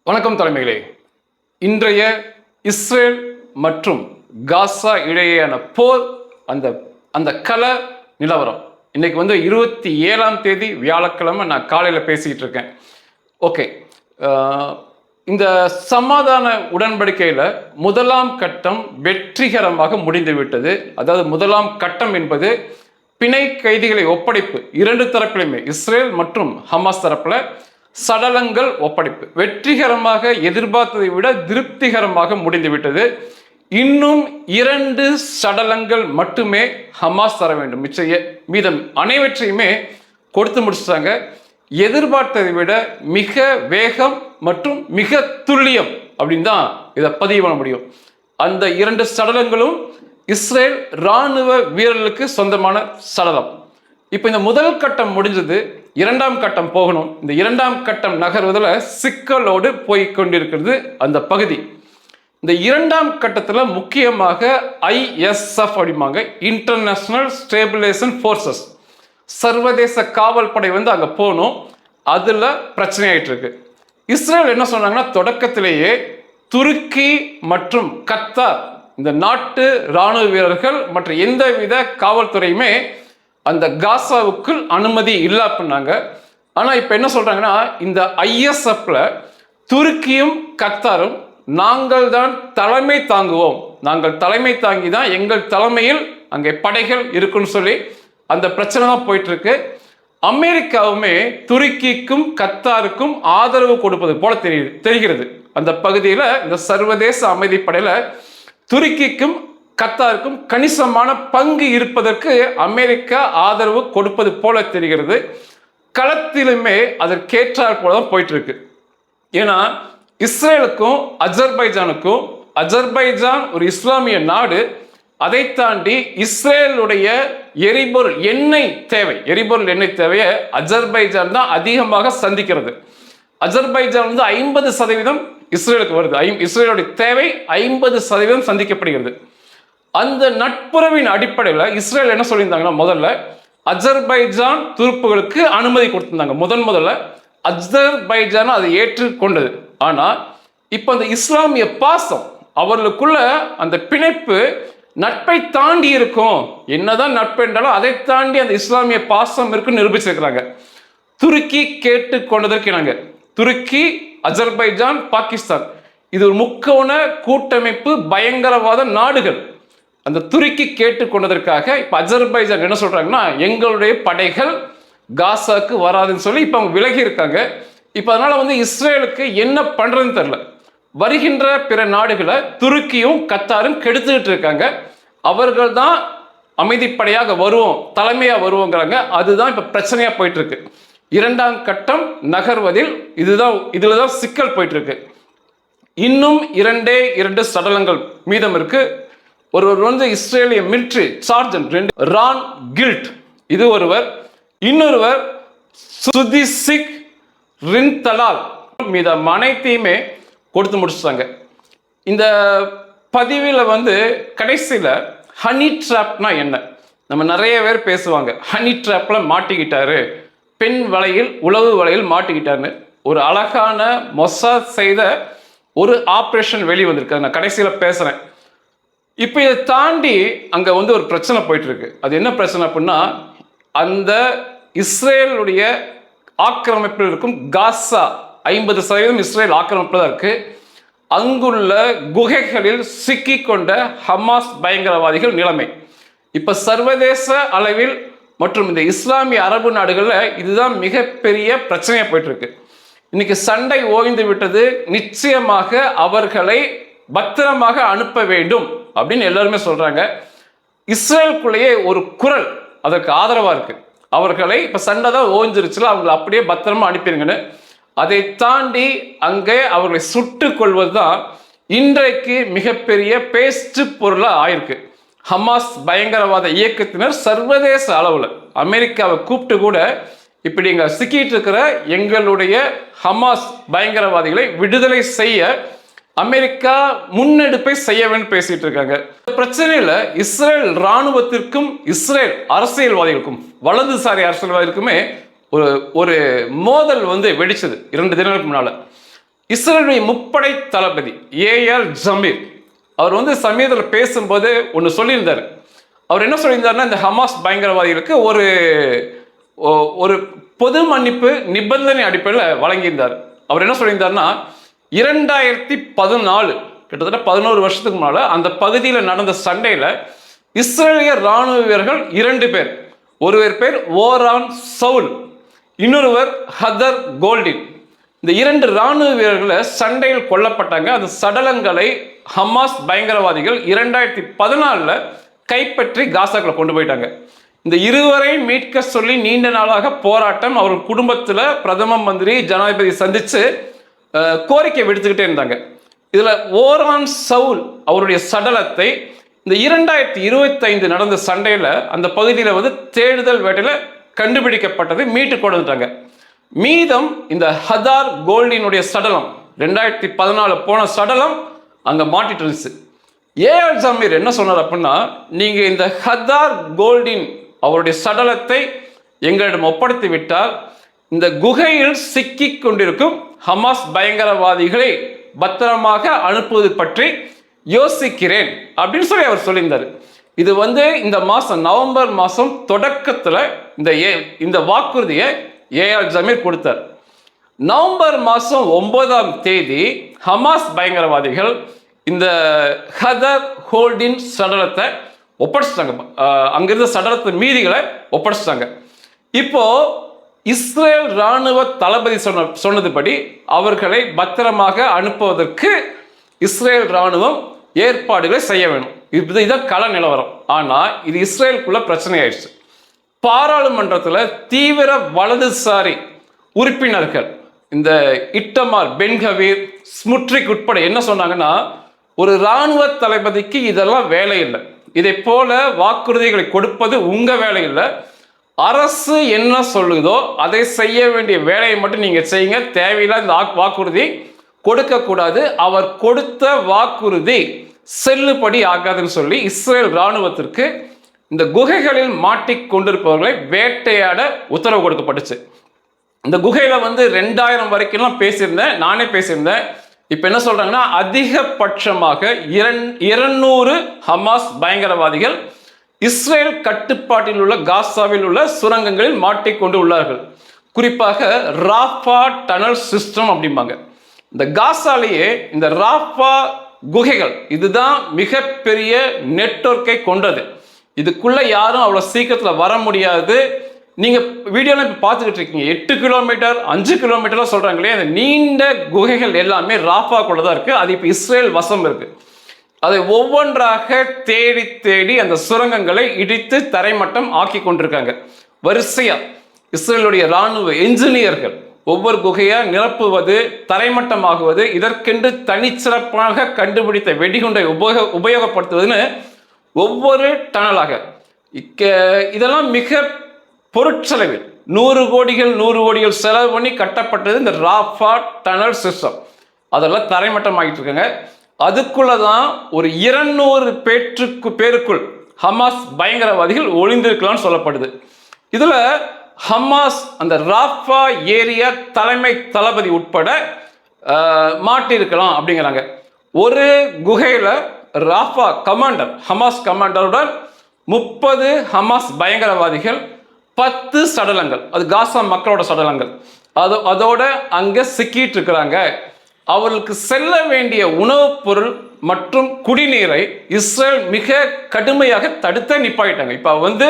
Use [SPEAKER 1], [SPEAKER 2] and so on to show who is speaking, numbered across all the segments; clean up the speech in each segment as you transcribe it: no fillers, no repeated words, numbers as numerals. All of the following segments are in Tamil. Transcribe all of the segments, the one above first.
[SPEAKER 1] வணக்கம் தலைமைகளே. இன்றைய இஸ்ரேல் மற்றும் காசா இடையேயான போர் அந்த அந்த கள நிலவரம் இன்னைக்கு 27ஆம் தேதி வியாழக்கிழமை நான் காலையில் பேசிக்கிட்டு இருக்கேன். ஓகே, இந்த சமாதான உடன்படிக்கையில் முதலாம் கட்டம் வெற்றிகரமாக முடிந்துவிட்டது. அதாவது முதலாம் கட்டம் என்பது பிணை கைதிகளை ஒப்படைப்பு, இரண்டு தரப்பிலுமே இஸ்ரேல் மற்றும் ஹமாஸ் தரப்புல சடலங்கள் ஒப்படைப்பு வெற்றிகரமாக எதிர்பார்த்ததை விட திருப்திகரமாக முடிந்துவிட்டது. இன்னும் 2 சடலங்கள் மட்டுமே ஹமாஸ் தர வேண்டும். மீதம் அனைவற்றையுமே கொடுத்து முடிச்சிட்டாங்க. எதிர்பார்த்ததை விட மிக வேகம் மற்றும் மிக துல்லியம் அப்படின்னு தான் இதை பதிவு பண்ண முடியும். அந்த 2 சடலங்களும் இஸ்ரேல் இராணுவ வீரர்களுக்கு சொந்தமான சடலம். இப்போ இந்த முதல் கட்டம் முடிஞ்சது, 2ஆம் கட்டம் போகணும். இந்த 2ஆம் கட்டம் நகர்வதில் சிக்கலோடு போய் கொண்டிருக்கிறது அந்த பகுதி. இந்த 2ஆம் கட்டத்தில் முக்கியமாக ISF அப்படிம்பாங்க, இன்டர்நேஷனல் ஸ்டேபிலைசேஷன் ஃபோர்ஸஸ், சர்வதேச காவல் படை அங்கே போகணும். அதில் பிரச்சனை ஆகிட்டு இருக்கு. இஸ்ரேல் என்ன சொன்னாங்கன்னா, தொடக்கத்திலேயே துருக்கி மற்றும் கத்தார் இந்த நாட்டு இராணுவ வீரர்கள் மற்ற எந்தவித காவல்துறையுமே அந்த காசாவுக்குள் அனுமதி இல்லை அப்படின்னாங்க. ஆனால் இப்போ என்ன சொல்றாங்கன்னா, இந்த ISFல துருக்கியும் கத்தாரும் நாங்கள் தான் தலைமை தாங்குவோம், நாங்கள் தலைமை தாங்கி தான் எங்கள் தலைமையில் அங்கே படைகள் இருக்குன்னு சொல்லி அந்த பிரச்சனை தான் போயிட்டு இருக்கு. அமெரிக்காவுமே துருக்கிக்கும் கத்தாருக்கும் ஆதரவு கொடுப்பது போல தெரிகிறது. அந்த பகுதியில் இந்த சர்வதேச அமைதி படையில துருக்கிக்கும் கத்தாருக்கும் கணிசமான பங்கு இருப்பதற்கு அமெரிக்கா ஆதரவு கொடுப்பது போல தெரிகிறது. களத்திலுமே அதற்கேற்றாற் போல தான் போயிட்டு இருக்கு. ஏன்னா இஸ்ரேலுக்கும் அஜர்பைஜானுக்கும், அஜர்பைஜான் ஒரு இஸ்லாமிய நாடு, அதை தாண்டி இஸ்ரேலுடைய எரிபொருள் எண்ணெய் தேவையை அஜர்பைஜான் தான் அதிகமாக சந்திக்கிறது. அஜர்பைஜான் 50% இஸ்ரேலுக்கு வருது. இஸ்ரேலுடைய தேவை 50% சந்திக்கப்படுகிறது. அந்த நட்புறவின் அடிப்படையில் இஸ்ரேல் என்ன சொல்லியிருந்தாங்கன்னா, முதல்ல அஜர்பைஜான் துருப்புகளுக்கு அனுமதி கொடுத்திருந்தாங்க. முதல்ல அஜர்பைஜான் அதை ஏற்றுக்கொண்டது. ஆனால் இப்போ அந்த இஸ்லாமிய பாசம் அவர்களுக்குள்ள அந்த பிணைப்பு நட்பை தாண்டி இருக்கும். என்னதான் நட்பு என்றாலும் அதை தாண்டி அந்த இஸ்லாமிய பாசம் இருக்குன்னு நிரூபிச்சிருக்கிறாங்க. துருக்கி கேட்டுக்கொண்டதற்கு நாங்க துருக்கி, அஜர்பைஜான், பாகிஸ்தான் இது ஒரு முக்கோண கூட்டமைப்பு பயங்கரவாத நாடுகள். அந்த துருக்கி கேட்டுக்கொண்டதற்காக இப்ப அஜர்பைஜான் என்ன சொல்றாங்கன்னா, எங்களுடைய படைகள் காசாக்கு வராதுன்னு சொல்லி இப்ப அவங்க விலகி இருக்காங்க. இப்ப அதனால இஸ்ரேலுக்கு என்ன பண்றதுன்னு தெரியல. வருகின்ற பிற நாடுகளை துருக்கியும் கத்தாரும் கெடுத்துக்கிட்டு இருக்காங்க. அவர்கள் தான் அமைதிப்படையாக வருவோம், தலைமையா வருவோங்கிறாங்க. அதுதான் இப்ப பிரச்சனையா போயிட்டு இருக்கு. 2ஆம் கட்டம் நகர்வதில் இதுலதான் சிக்கல் போயிட்டு இருக்கு. இன்னும் 2 சடலங்கள் மீதம் இருக்கு. ஒருவர் இஸ்ரேலிய மிலிட்டரி சார்ஜன்ட் ரான் கில்ட், இது ஒருவர். இன்னொருவர் சுதிசிக் ரின்தலால் மீதம் அனைத்தையுமே கொடுத்து முடிச்சிட்டாங்க. இந்த பதிவில் கடைசியில் ஹனி ட்ராப்னா என்ன, நம்ம நிறைய பேர் பேசுவாங்க. ஹனி ட்ராப்ல மாட்டிக்கிட்டாரு, பெண் வலையில், உளவு வலையில் மாட்டிக்கிட்டாருன்னு ஒரு அழகான மொசாத் செய்த ஒரு ஆப்ரேஷன் வெளிவந்திருக்கு. நான் கடைசியில் பேசுறேன். இப்போ இதை தாண்டி அங்கே ஒரு பிரச்சனை போயிட்டு இருக்கு. அது என்ன பிரச்சனை அப்படின்னா, அந்த இஸ்ரேலுடைய ஆக்கிரமிப்பில் இருக்கும் காசா 50% இஸ்ரேல் ஆக்கிரமிப்பில் தான் இருக்கு. அங்குள்ள குகைகளில் சிக்கி கொண்ட ஹமாஸ் பயங்கரவாதிகள் நிலைமை இப்ப சர்வதேச அளவில் மற்றும் இந்த இஸ்லாமிய அரபு நாடுகளில் இதுதான் மிகப்பெரிய பிரச்சனையா போயிட்டு இருக்கு. இன்னைக்கு சண்டை ஓய்ந்து விட்டது, நிச்சயமாக அவர்களை பத்திரமாக அனுப்ப வேண்டும் அப்படின்னு எல்லாருமே சொல்றாங்க. இஸ்ரேலுக்குள்ளேயே ஒரு குரல் அதற்கு ஆதரவா இருக்கு. அவர்களை இப்ப சண்டை தான் ஓய்ஞ்சிருச்சுல, அவங்களை அப்படியே பத்திரமா அனுப்பிடுங்கன்னு. அதை தாண்டி அங்கே அவர்களை சுட்டுக் கொள்வதுதான் இன்றைக்கு மிகப்பெரிய பேச்சு பொருளா ஆயிருக்கு. ஹமாஸ் பயங்கரவாத இயக்கத்தினர் சர்வதேச அளவுல அமெரிக்காவை கூப்பிட்டு கூட இப்படி இங்க சிக்கிட்டு இருக்கிற எங்களுடைய ஹமாஸ் பயங்கரவாதிகளை விடுதலை செய்ய அமெரிக்கா முன்னெடுப்பை செய்ய வேண்டும் பேசிட்டு இருக்காங்க. இந்த பிரச்சனையில இஸ்ரேல் இராணுவத்திற்கும் இஸ்ரேல் அரசியல்வாதிகளுக்கும் வலதுசாரி அரசியல்வாதிகளுக்குமே ஒரு மோதல் வெடிச்சது 2 தினங்களுக்கு முன்னால. இஸ்ரேலுடைய முப்படை தளபதி ஏஆர் ஜமீர் அவர் வந்து சமீபத்தில் பேசும்போது ஒன்று சொல்லியிருந்தார். அவர் என்ன சொல்லியிருந்தாருன்னா, இந்த ஹமாஸ் பயங்கரவாதிகளுக்கு ஒரு ஒரு பொது மன்னிப்பு நிபந்தனை அடிப்படையில் வழங்கியிருந்தார். அவர் என்ன சொல்லியிருந்தாருன்னா, 2014 கிட்டத்தட்ட 11 வருஷத்துக்கு முன்னால் அந்த பகுதியில் நடந்த சண்டையில் இஸ்ரேலிய இராணுவ வீரர்கள் 2 பேர், ஒருவர் பேர் ஓரான் சவுல், இன்னொருவர் ஹதர் கோல்டின், இந்த 2 இராணுவ வீரர்களை சண்டையில் கொல்லப்பட்டாங்க. அந்த சடலங்களை ஹமாஸ் பயங்கரவாதிகள் 2014 கைப்பற்றி காசாக்களை கொண்டு போயிட்டாங்க. இந்த இருவரை மீட்க சொல்லி நீண்ட நாளாக போராட்டம், அவர் குடும்பத்தில் பிரதம மந்திரி ஜனாதிபதி சந்திச்சு கோரிக்கை விடுத்துக்கிட்டே இருந்தாங்க. இதுல ஓரான் சவுல் அவருடைய சடலத்தை இந்த 2025 நடந்த சண்டையில அந்த பகுதியில் வந்து தேடுதல் வேட்டையில கண்டுபிடிக்கப்பட்டது, மீட்டு கொண்டுட்டாங்க. மீதம் இந்த ஹதார் கோல்டினுடைய சடலம் 2014 போன சடலம் அங்க மாட்டிட்டு இருந்துச்சு. ஏஆர் ஜமீர் என்ன சொன்னார் அப்படின்னா, நீங்க இந்த ஹதார் கோல்டின் அவருடைய சடலத்தை எங்களிடம் ஒப்படைத்து விட்டால் இந்த குகையில் சிக்கிக் கொண்டிருக்கும் ஹமாஸ் பயங்கரவாதிகளை பத்திரமாக அனுப்புவது பற்றி யோசிக்கிறேன் அப்படின்னு சொல்லி அவர் சொல்லியிருந்தார். இது வந்து இந்த மாதம் நவம்பர் மாதம் தொடக்கத்தில் இந்த வாக்குறுதியை ஏஆர் ஜமீர் கொடுத்தார். நவம்பர் மாதம் 9ஆம் தேதி ஹமாஸ் பயங்கரவாதிகள் இந்த ஹதர் கோல்டின் சடலத்தை ஒப்படைச்சிட்டாங்க. அங்கிருந்த சடலத்து மீதிகளை ஒப்படைச்சிட்டாங்க. இப்போ இஸ்ரேல் இராணுவ தளபதி சொன்னதுபடி அவர்களை பத்திரமாக அனுப்புவதற்கு இஸ்ரேல் இராணுவம் ஏற்பாடுகளை செய்ய வேணும். இதுதான் கள நிலவரம். ஆனால் இது இஸ்ரேலுக்குள்ள பிரச்சனை ஆயிடுச்சு. பாராளுமன்றத்தில் தீவிர வலதுசாரி உறுப்பினர்கள் இந்த இட்டமார் பென்கவீர் ஸ்முட்ரிக் உட்பட என்ன சொன்னாங்கன்னா, ஒரு இராணுவ தளபதிக்கு இதெல்லாம் வேலை இல்லை, இதை போல வாக்குறுதிகளை கொடுப்பது உங்க வேலை இல்லை, அரசு என்ன சொல்லுதோ அதை செய்ய வேண்டிய வேலையை மட்டும் நீங்க செய்யுங்க, தேவையில்லை இந்த வாக்குறுதி கொடுக்க கூடாது, அவர் கொடுத்த வாக்குறுதி செல்லுபடி ஆகாதுன்னு சொல்லி இஸ்ரேல் இராணுவத்திற்கு இந்த குகைகளில் மாட்டிக்கொண்டிருப்பவர்களை வேட்டையாட உத்தரவு கொடுக்கப்பட்டுச்சு. இந்த குகையில வந்து 2000 வரைக்கும் பேசியிருந்தேன், நானே பேசியிருந்தேன். இப்ப என்ன சொல்றாங்கன்னா, அதிகபட்சமாக 200 ஹமாஸ் பயங்கரவாதிகள் இஸ்ரேல் கட்டுப்பாட்டில் உள்ள காசாவில் உள்ள சுரங்கங்களில் மாட்டிக்கொண்டு உள்ளார்கள். குறிப்பாக ராஃபா டனல் சிஸ்டம் அப்படிம்பாங்க. இந்த காசாலேயே இந்த ராஃபா குகைகள் இதுதான் மிகப்பெரிய நெட்வொர்க்கை கொண்டது. இதுக்குள்ள யாரும் அவ்வளவு சீக்கிரத்தில் வர முடியாது. நீங்க வீடியோல இப்ப பார்த்துக்கிட்டு இருக்கீங்க, 8 கிலோமீட்டர் 5 கிலோமீட்டர் சொல்றாங்களே, அந்த நீண்ட குகைகள் எல்லாமே ராஃபாக்குள்ள தான் இருக்கு. அது இப்ப இஸ்ரேல் வசம் இருக்கு. அதை ஒவ்வொன்றாக தேடி தேடி அந்த சுரங்கங்களை இடித்து தரைமட்டம் ஆக்கி கொண்டிருக்காங்க. வரிசையா இஸ்ரேலுடைய இராணுவ என்ஜினியர்கள் ஒவ்வொரு குகையா நிரப்புவது, தரைமட்டமாகுவது, இதற்கென்று தனிச்சிறப்பாக கண்டுபிடித்த வெடிகுண்டை உபயோகப்படுத்துவதுன்னு ஒவ்வொரு டனலாக இதெல்லாம் மிக பொருட்செலவில் 100 கோடிகள் செலவு பண்ணி கட்டப்பட்டது இந்த ராஃபா டனல் சிஸ்டம். அதெல்லாம் தரைமட்டம் ஆகிட்டு இருக்காங்க. அதுக்குள்ளதான் ஒரு 200 பேருக்குள் ஹமாஸ் பயங்கரவாதிகள் ஒளிந்திருக்கலாம்னு சொல்லப்படுது. இதுல ஹமாஸ் அந்த ராஃபா ஏரியா தலைமை தளபதி உட்பட மாட்டிருக்கலாம் அப்படிங்கிறாங்க. ஒரு குகையில ராஃபா கமாண்டர், ஹமாஸ் கமாண்டருடன் 30 ஹமாஸ் பயங்கரவாதிகள், 10 சடலங்கள், அது காசா மக்களோட சடலங்கள், அதோட அங்க சிக்கிட்டு இருக்கிறாங்க. அவர்களுக்கு செல்ல வேண்டிய உணவுப் பொருள் மற்றும் குடிநீரை இஸ்ரேல் மிக கடுமையாக தடுத்த நிப்பாயிட்டாங்க. இப்ப வந்து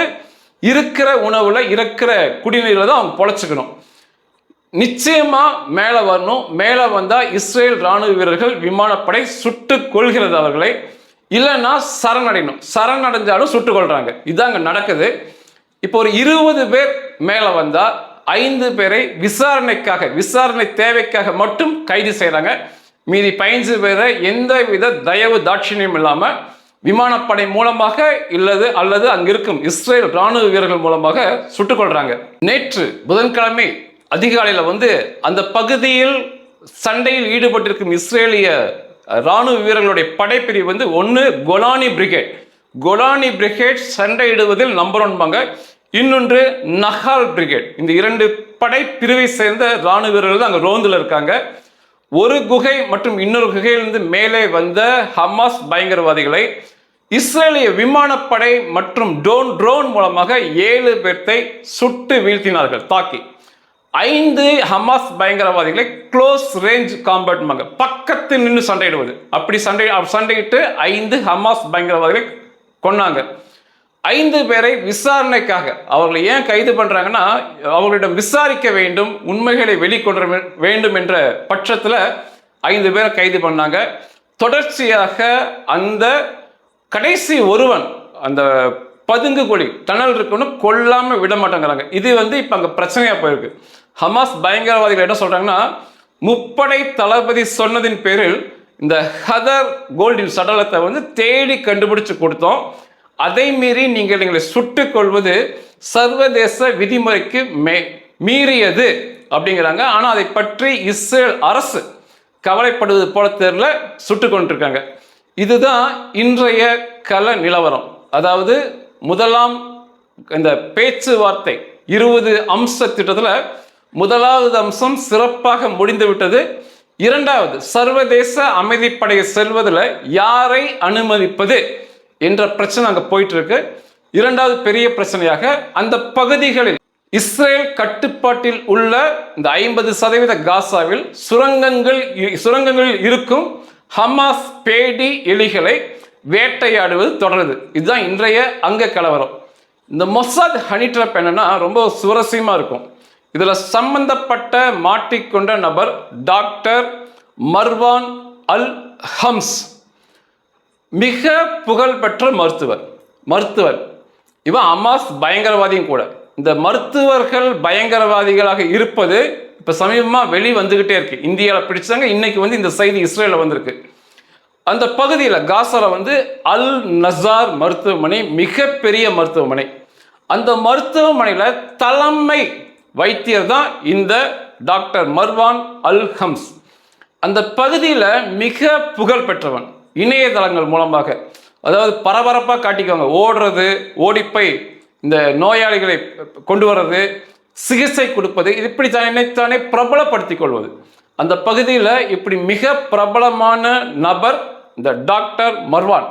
[SPEAKER 1] இருக்கிற உணவுல இருக்கிற குடிநீர்ல தான் அவங்க பொழைச்சுக்கணும். நிச்சயமா மேல வரணும். மேல வந்தா இஸ்ரேல் ராணுவ வீரர்கள் விமானப்படை சுட்டு கொள்கிறது அவர்களை, இல்லைன்னா சரணடையணும். சரணடைஞ்சாலும் சுட்டு கொள்றாங்க. இதாங்க நடக்குது. இப்போ ஒரு 20 பேர் மேல வந்தா 5 பேரை விசாரணை தேவைக்காக மட்டும் கைது செய்யறாங்க. மீதி 15 பேரை எந்தவித தயவு தாட்சியம் இல்லாம விமானப்படை மூலமாக அல்லது அங்கிருக்கும் இஸ்ரேல் ராணுவ வீரர்கள் மூலமாக சுட்டுக் கொள்றாங்க. நேற்று புதன்கிழமை அதிகாலையில் வந்து அந்த பகுதியில் சண்டையில் ஈடுபட்டிருக்கும் இஸ்ரேலிய ராணுவ வீரர்களுடைய படைப்பிரிவு வந்து ஒன்று கோலானி பிரிகேட் சண்டையிடுவதில் நம்பர் 1 இன்னொன்று நஹால் பிரிகேட். இந்த 2 படைப்பிரிவை சேர்ந்த ராணுவ வீரர்கள் அங்கே ரோந்தில் இருக்காங்க. ஒரு குகை மற்றும் இன்னொரு குகையிலிருந்து மேலே வந்த ஹமாஸ் பயங்கரவாதிகளை இஸ்ரேலிய விமானப்படை மற்றும் ட்ரோன் மூலமாக 7 பேர்த்தை சுட்டு வீழ்த்தினார்கள் தாக்கி. 5 ஹமாஸ் பயங்கரவாதிகளை க்ளோஸ் ரேஞ்ச் காம்பேட், பக்கத்தில் நின்று சண்டையிடுவது, அப்படி சண்டையிட்டு 5 ஹமாஸ் பயங்கரவாதிகளை கொன்னாங்க. 5 பேரை விசாரணைக்காக அவர்களை ஏன் கைது பண்றாங்கன்னா, அவர்களிடம் விசாரிக்க வேண்டும், உண்மைகளை வெளிக்கொண்டு வேண்டும் என்ற பட்சத்தில் 5 பேரை கைது பண்ணாங்க. தொடர்ச்சியாக அந்த கடைசி ஒருவன் அந்த பதுங்கு குழி டனல் இருக்குன்னு கொல்லாம விட மாட்டேங்கிறாங்க. இது இப்ப அங்க பிரச்சனையா போயிருக்கு. ஹமாஸ் பயங்கரவாதிகள் என்ன சொல்றாங்கன்னா, முப்படை தளபதி சொன்னதின் பேரில் இந்த ஹதர் கோல்டின் சடலத்தை தேடி கண்டுபிடிச்சு கொடுத்தோம், அதை மீறி எங்களை சுட்டுக் கொள்வது சர்வதேச விதிமுறைக்கு மீறியது அப்படிங்கிறாங்க. ஆனா அதை பற்றி இஸ்ரேல் அரசு கவலைப்படுவது போல தெரியல, சுட்டுக் கொண்டிருக்காங்க. இதுதான் இன்றைய கள நிலவரம். அதாவது முதலாம் இந்த பேச்சுவார்த்தை 20 அம்ச திட்டத்தில் முதலாவது அம்சம் சிறப்பாக முடிந்து விட்டது. இரண்டாவது, சர்வதேச அமைதிப்படையை செல்வதில் யாரை அனுமதிப்பது என்ற பிரச்சனை அங்க போயிட்டு இருக்கு. இரண்டாவது பெரிய பிரச்சனையாக அந்த பகுதிகளில் இஸ்ரேல் கட்டுப்பாட்டில் உள்ள இந்த 50% காசாவில் சுரங்கங்களில் இருக்கும் ஹமாஸ் பேடி எலிகளை வேட்டையாடுவது தொடருது. இதுதான் இன்றைய அங்க கலவரம். இந்த மொசாத் ஹனி ட்ராப் என்னன்னா ரொம்ப சுவாரஸ்யமா இருக்கும். இதுல சம்பந்தப்பட்ட மாட்டிக்கொண்ட நபர் டாக்டர் மர்வான் அல் ஹம்ஸ், மிக புகழ்பெற்ற மருத்துவர். இவன் ஹமாஸ் பயங்கரவாதியும் கூட. இந்த மருத்துவர்கள் பயங்கரவாதிகளாக இருப்பது இப்ப சமீபமா வெளி வந்துகிட்டே இருக்கு. இந்தியாவில் பிடிச்சாங்க, இன்னைக்கு இந்த செய்தி இஸ்ரேல வந்திருக்கு. அந்த பகுதியில் காசால அல் நசார் மருத்துவமனை மிகப்பெரிய மருத்துவமனை. அந்த மருத்துவமனையில தலைமை வைத்தியர் தான் இந்த டாக்டர் மர்வான் அல் ஹம்ஸ். அந்த பகுதியில் மிக புகழ் பெற்றவன். இணையதளங்கள் மூலமாக, அதாவது பரபரப்பாக காட்டிக்குவாங்க, ஓடுறது, ஓடிப்போய் இந்த நோயாளிகளை கொண்டு வர்றது, சிகிச்சை கொடுப்பது, இது இப்படி தன்னைத்தானே பிரபலப்படுத்திக் கொள்வது. அந்த பகுதியில் இப்படி மிக பிரபலமான நபர் இந்த டாக்டர் மர்வான்.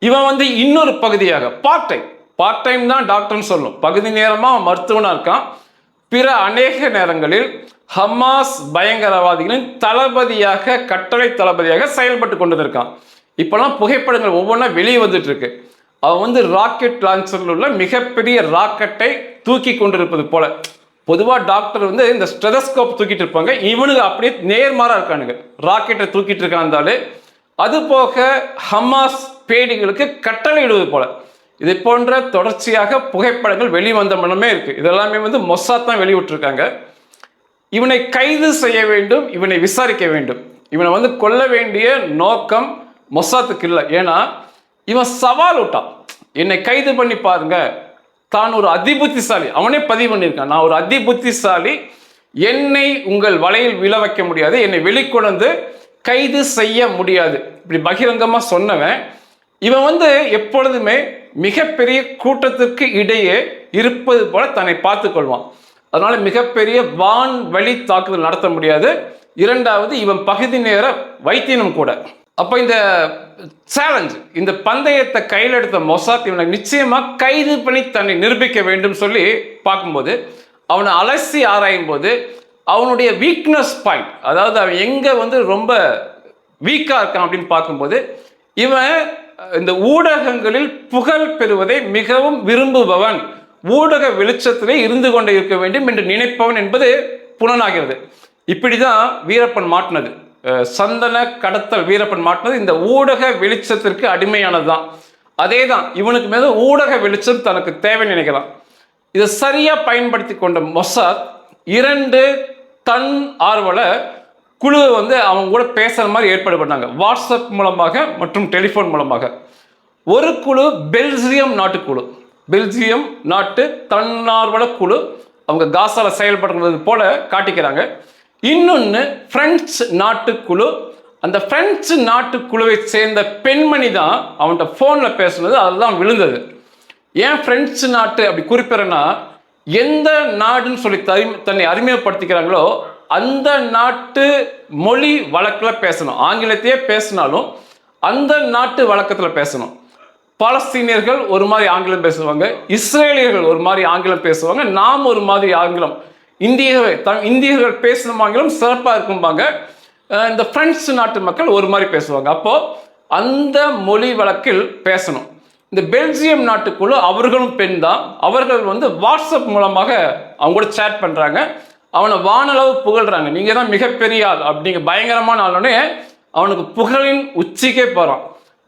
[SPEAKER 1] இவன் இன்னொரு பகுதியாக பார்ட் டைம் தான் டாக்டர்னு சொல்லும், பகுதி நேரமாக மருத்துவனா இருக்கான். பிற அநேக நேரங்களில் ஹமாஸ் பயங்கரவாதிகளின் தளபதியாக, கட்டளை தளபதியாக செயல்பட்டு கொண்டு இருக்கான். இப்பெல்லாம் புகைப்படங்கள் ஒவ்வொன்றா வெளியே வந்துட்டு இருக்கு. அவன் ராக்கெட் லான்ச்சரில் உள்ள மிகப்பெரிய ராக்கெட்டை தூக்கி கொண்டிருப்பது போல. பொதுவாக டாக்டர் இந்த ஸ்டெதஸ்கோப் தூக்கிட்டு இருப்பாங்க, இவனுக்கு அப்படியே நேர்மாறா இருக்கானுங்க, ராக்கெட்டை தூக்கிட்டு இருக்காந்தாலே. அது போக ஹமாஸ் பேடிகளுக்கு கட்டளை இடுவது போல. இதை போன்ற தொடர்ச்சியாக புகைப்படங்கள் வெளிவந்த மனமே இருக்கு. இதெல்லாமே மொசாத் தான் வெளியிட்டிருக்காங்க. இவனை கைது செய்ய வேண்டும், இவனை விசாரிக்க வேண்டும். இவனை கொல்ல வேண்டிய நோக்கம் மொசாத்துக்கு இல்லை. ஏன்னா இவன் சவால் விட்டான், என்னை கைது பண்ணி பாருங்க, தான் ஒரு அதிபுத்திசாலி. அவனே பதிவு பண்ணியிருக்கான், நான் ஒரு அதிபுத்திசாலி, என்னை உங்கள் வலையில் விழ வைக்க முடியாது, என்னை வெளிக்கொண்டு கைது செய்ய முடியாது, இப்படி பகிரங்கமா சொன்னவன். இவன் எப்பொழுதுமே மிகப்பெரிய கூட்டத்திற்கு இடையே இருப்பது போல தன்னை பார்த்துக் கொள்வான். அதனால மிகப்பெரிய வான்வழி தாக்குதல் நடத்த முடியாது. இரண்டாவது, இவன் பகுதி நேர வைத்தியனும் கூட. அப்ப இந்த சேலஞ்ச், இந்த பந்தயத்தை கையில் எடுத்த மொசாத் இவனை நிச்சயமா கைது பண்ணி தன்னை நிரூபிக்க வேண்டும் சொல்லி பார்க்கும்போது, அவனை அலசி ஆராயும் போது அவனுடைய வீக்னஸ் பாயிண்ட், அதாவது அவன் எங்க ரொம்ப வீக்கா இருக்கான் அப்படின்னு பார்க்கும்போது, இவன் இந்த ஊடகங்களில் புகழ் பெறுவதை மிகவும் விரும்புபவன், ஊடக வெளிச்சத்திலே இருந்து கொண்டே இருக்க வேண்டும் என்று நினைப்பவன் என்பது புலனாகிறது. இப்படிதான் வீரப்பன் மாட்டினது, சந்தன கடத்தல் வீரப்பன் மாட்டினது இந்த ஊடக வெளிச்சத்திற்கு அடிமையானது தான். அதே தான் இவனுக்கு மேல ஊடக வெளிச்சம் தனக்கு தேவை நினைக்கலாம். இதை சரியா பயன்படுத்தி கொண்ட மொசாத் 2 தன் ஆர்வல குழுவை அவங்க கூட பேசுற மாதிரி ஏற்பாடு பண்ணாங்க, வாட்ஸ்அப் மூலமாக மற்றும் டெலிஃபோன் மூலமாக. ஒரு குழு பெல்ஜியம் நாட்டு குழு, பெல்ஜியம் நாட்டு தன்னார்வல குழு, அவங்க காசால செயல்படுறது போல காட்டிக்கிறாங்க. இன்னொன்று பிரெஞ்சு நாட்டுக்குழு. அந்த பிரெஞ்சு நாட்டுக்குழுவை சேர்ந்த பெண்மணி தான் அவன்கிட்ட ஃபோனில் பேசுனது, அதுதான் விழுந்தது. ஏன் பிரெஞ்சு நாட்டு அப்படி குறிப்பிடறேன்னா, எந்த நாடுன்னு சொல்லி தன்னை அறிமுகப்படுத்திக்கிறாங்களோ அந்த நாட்டு மொழி வழக்கில் பேசணும். ஆங்கிலத்தையே பேசினாலும் அந்த நாட்டு வழக்கத்தில் பேசணும். பாலஸ்தீனியர்கள் ஒரு மாதிரி ஆங்கிலம் பேசுவாங்க, இஸ்ரேலியர்கள் ஒரு மாதிரி ஆங்கிலம் பேசுவாங்க, நாம் ஒரு மாதிரி ஆங்கிலம். இந்தியர்கள் பேசணும் ஆங்கிலம் சிறப்பாக இருக்கும்பாங்க. இந்த பிரெஞ்சு நாட்டு மக்கள் ஒரு மாதிரி பேசுவாங்க. அப்போ அந்த மொழி வழக்கில் பேசணும். இந்த பெல்ஜியம் நாட்டுக்குள்ள அவர்களும் பெண் தான். அவர்கள் வாட்ஸ்அப் மூலமாக அவங்க கூட சேட் பண்றாங்க. அவனை வானளவு புகழ்றாங்க. நீங்க தான் மிகப்பெரிய ஆள், அப்படிங்க பயங்கரமான ஆளுனே அவனுக்கு புகழின் உச்சிக்கே போறான்.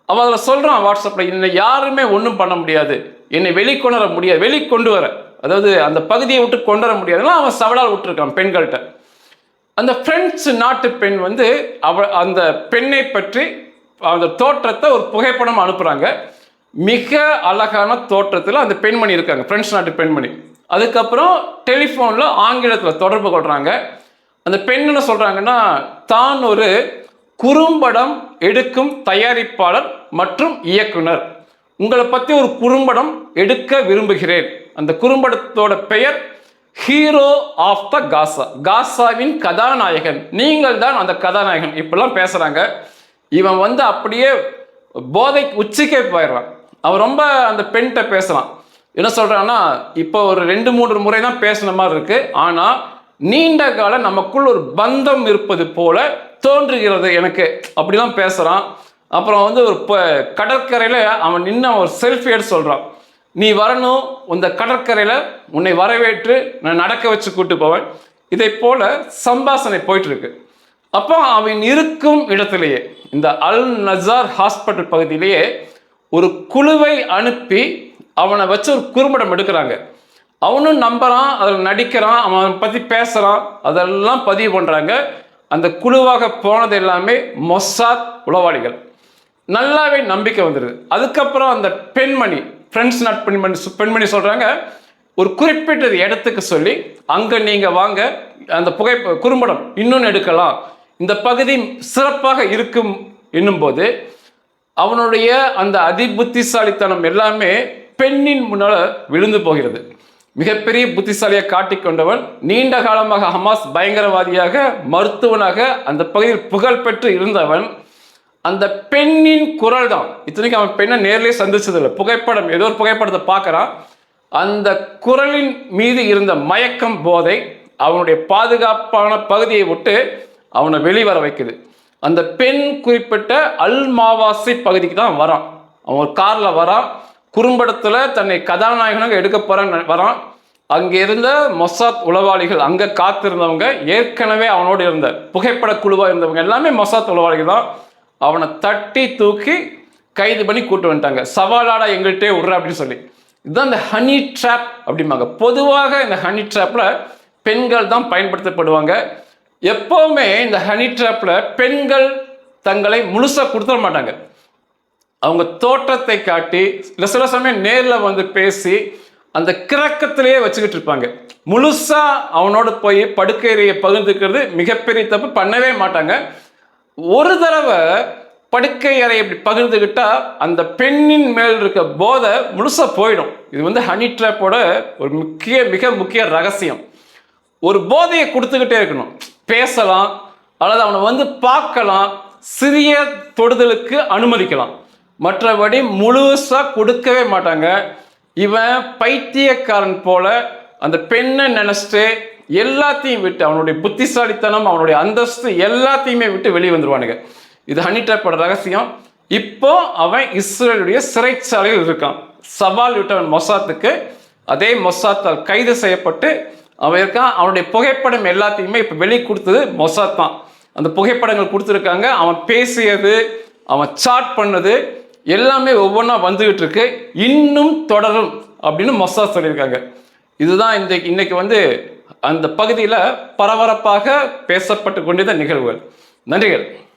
[SPEAKER 1] அவன் அதில் சொல்றான் வாட்ஸ்அப்ல, என்னை யாருமே ஒன்றும் பண்ண முடியாது, என்னை வெளிக்கொணர முடியாது, வெளிக்கொண்டு வர, அதாவது அந்த பகுதியை விட்டு கொண்டு வர முடியாதுன்னா அவன் சவடால் விட்டுருக்கான் பெண்கள்கிட்ட. அந்த பிரெஞ்சு நாட்டு பெண் அந்த பெண்ணை பற்றி அந்த தோற்றத்தை ஒரு புகைப்படம் அனுப்புறாங்க. மிக அழகான தோற்றத்தில் அந்த பெண்மணி இருக்காங்க, பிரெஞ்சு நாட்டு பெண்மணி. அதுக்கப்புறம் டெலிஃபோனில் ஆங்கிலத்தில் தொடர்பு கொள்றாங்க. அந்த பெண் என்ன சொல்றாங்கன்னா, தான் ஒரு குறும்படம் எடுக்கும் தயாரிப்பாளர் மற்றும் இயக்குனர், உங்களை பற்றி ஒரு குறும்படம் எடுக்க விரும்புகிறேன். அந்த குறும்படத்தோட பெயர் ஹீரோ ஆஃப் த காசா, காசாவின் கதாநாயகன், நீங்கள் தான் அந்த கதாநாயகன். இப்பெல்லாம் பேசுறாங்க. இவன் அப்படியே போதை உச்சிக்கே போயிடுறான். அவன் ரொம்ப அந்த பெண்கிட்ட பேசலாம். என்ன சொல்றான்னா, இப்போ ஒரு 2-3 முறை தான் பேசின மாதிரி இருக்கு, ஆனா நீண்ட காலம் நமக்குள் ஒரு பந்தம் இருப்பது போல தோன்றுகிறது எனக்கு, அப்படிலாம் பேசுறான். அப்புறம் ஒரு கடற்கரையில அவன் நின்று ஒரு செல்ஃபி எடுத்து சொல்றான், நீ வரணும், இந்த கடற்கரையில உன்னை வரவேற்று நான் நடக்க வச்சு கூட்டு போவேன். இதை போல சம்பாஷணை போயிட்டு இருக்கு. அப்போ அவன் இருக்கும் இடத்திலேயே, இந்த அல் நசார் ஹாஸ்பிட்டல் பகுதியிலேயே ஒரு குழுவை அனுப்பி அவனை வச்சு ஒரு குறும்படம் எடுக்கிறாங்க. அவனும் நம்புறான், அதில் நடிக்கிறான், அவன் பற்றி பேசுகிறான், அதெல்லாம் பதிவு பண்ணுறாங்க. அந்த குழுவாக போனது எல்லாமே மொசாத் உளவாளிகள். நல்லாவே நம்பிக்கை வந்துடுது. அதுக்கப்புறம் அந்த பெண்மணி, பிரெஞ்சு நாட்டு பெண்மணி சொல்கிறாங்க, ஒரு குறிப்பிட்ட இடத்துக்கு சொல்லி அங்கே நீங்கள் வாங்க, அந்த குறும்படம் இன்னொன்று எடுக்கலாம், இந்த பகுதி சிறப்பாக இருக்கும் என்னும்போது அவனுடைய அந்த அதிபுத்திசாலித்தனம் எல்லாமே பெண்ணின் முன்னால் விழுந்து போகிறது. மிகப்பெரிய புத்திசாலியாக காட்டிக்கொண்டவன், நீண்ட காலமாக ஹமாஸ் பயங்கரவாதியாக, மருத்துவனாக அந்த பகுதியில் புகழ் பெற்று இருந்தவன், அந்த பெண்ணின் குரல் தான். இத்தனைக்கு அவன் பெண்ணை நேரிலே சந்திச்சதில்லை, புகைப்படம், ஏதோ ஒரு புகைப்படத்தை பார்க்குறான். அந்த குரலின் மீது இருந்த மயக்கம், போதை அவனுடைய பாதுகாப்பான பகுதியை விட்டு அவனை வெளிவர வைக்குது. அந்த பெண் குறிப்பிட்ட அல் மாவாசி பகுதிக்கு தான் வரான். அவன் ஒரு காரில் வரான், குறும்படத்தில் தன்னை கதாநாயகனாக எடுக்க போறான்னு வரான். அங்கே இருந்த மொசாத் உளவாளிகள், அங்கே காத்திருந்தவங்க, ஏற்கனவே அவனோடு இருந்த புகைப்பட குழுவாக இருந்தவங்க எல்லாமே மொசாத் உளவாளிகள் தான். அவனை தட்டி தூக்கி கைது பண்ணி கூட்டு வந்துட்டாங்க. சவாலாடா எங்கள்கிட்டே விட்ற அப்படின்னு சொல்லி. இதுதான் இந்த ஹனி ட்ராப் அப்படிம்பாங்க. பொதுவாக இந்த ஹனி ட்ராப்பில் பெண்கள் தான் பயன்படுத்தப்படுவாங்க. எப்போவுமே இந்த ஹனி ட்ராப்பில் பெண்கள் தங்களை முழுசாக கொடுத்துட மாட்டாங்க. அவங்க தோற்றத்தை காட்டி, சில சமயம் நேரில் பேசி அந்த கிறக்கத்திலேயே வச்சுக்கிட்டு இருப்பாங்க. முழுசா அவனோட போய் படுக்கையை பகிர்ந்துக்கிறது மிகப்பெரிய தப்பு, பண்ணவே மாட்டாங்க. ஒரு தடவை படுக்கை அறை இப்படி பகிர்ந்துக்கிட்டா அந்த பெண்ணின் மேல் இருக்க போதை முழுசா போயிடும். இது ஹனி ட்ராப்போட ஒரு மிக முக்கிய ரகசியம். ஒரு போதையை கொடுத்துக்கிட்டே இருக்கணும். பேசலாம், அல்லது அவனை பார்க்கலாம், சிறிய தொடுதலுக்கு அனுமதிக்கலாம், மற்றபடி முழுசா கொடுக்கவே மாட்டாங்க. இவன் பைத்தியக்காரன் போல அந்த பெண்ணை நினைச்சிட்டு எல்லாத்தையும் விட்டு, அவனுடைய புத்திசாலித்தனம், அவனுடைய அந்தஸ்து எல்லாத்தையுமே விட்டு வெளியே வந்துருவானுங்க. இது ஹனி ட்ராப்போட ரகசியம். இப்போ அவன் இஸ்ரேலுடைய சிறைச்சாலையில் இருக்கான். சவால் விட்டவன் மொசாத்துக்கு. அதே மொசாத்தால் கைது செய்யப்பட்டு அவன் இருக்கான். அவனுடைய புகைப்படம் எல்லாத்தையுமே இப்போ வெளியே கொடுத்தது மொசாத் தான். அந்த புகைப்படங்கள் கொடுத்துருக்காங்க. அவன் பேசியது, அவன் சாட் பண்ணது எல்லாமே ஒவ்வொன்றா வந்துகிட்டு இருக்கு. இன்னும் தொடரும் அப்படின்னு மொசாத் சொல்லியிருக்காங்க. இதுதான் இன்னைக்கு அந்த பகுதியில் பரபரப்பாக பேசப்பட்டு கொண்டிருந்த நிகழ்வுகள். நன்றிகள்.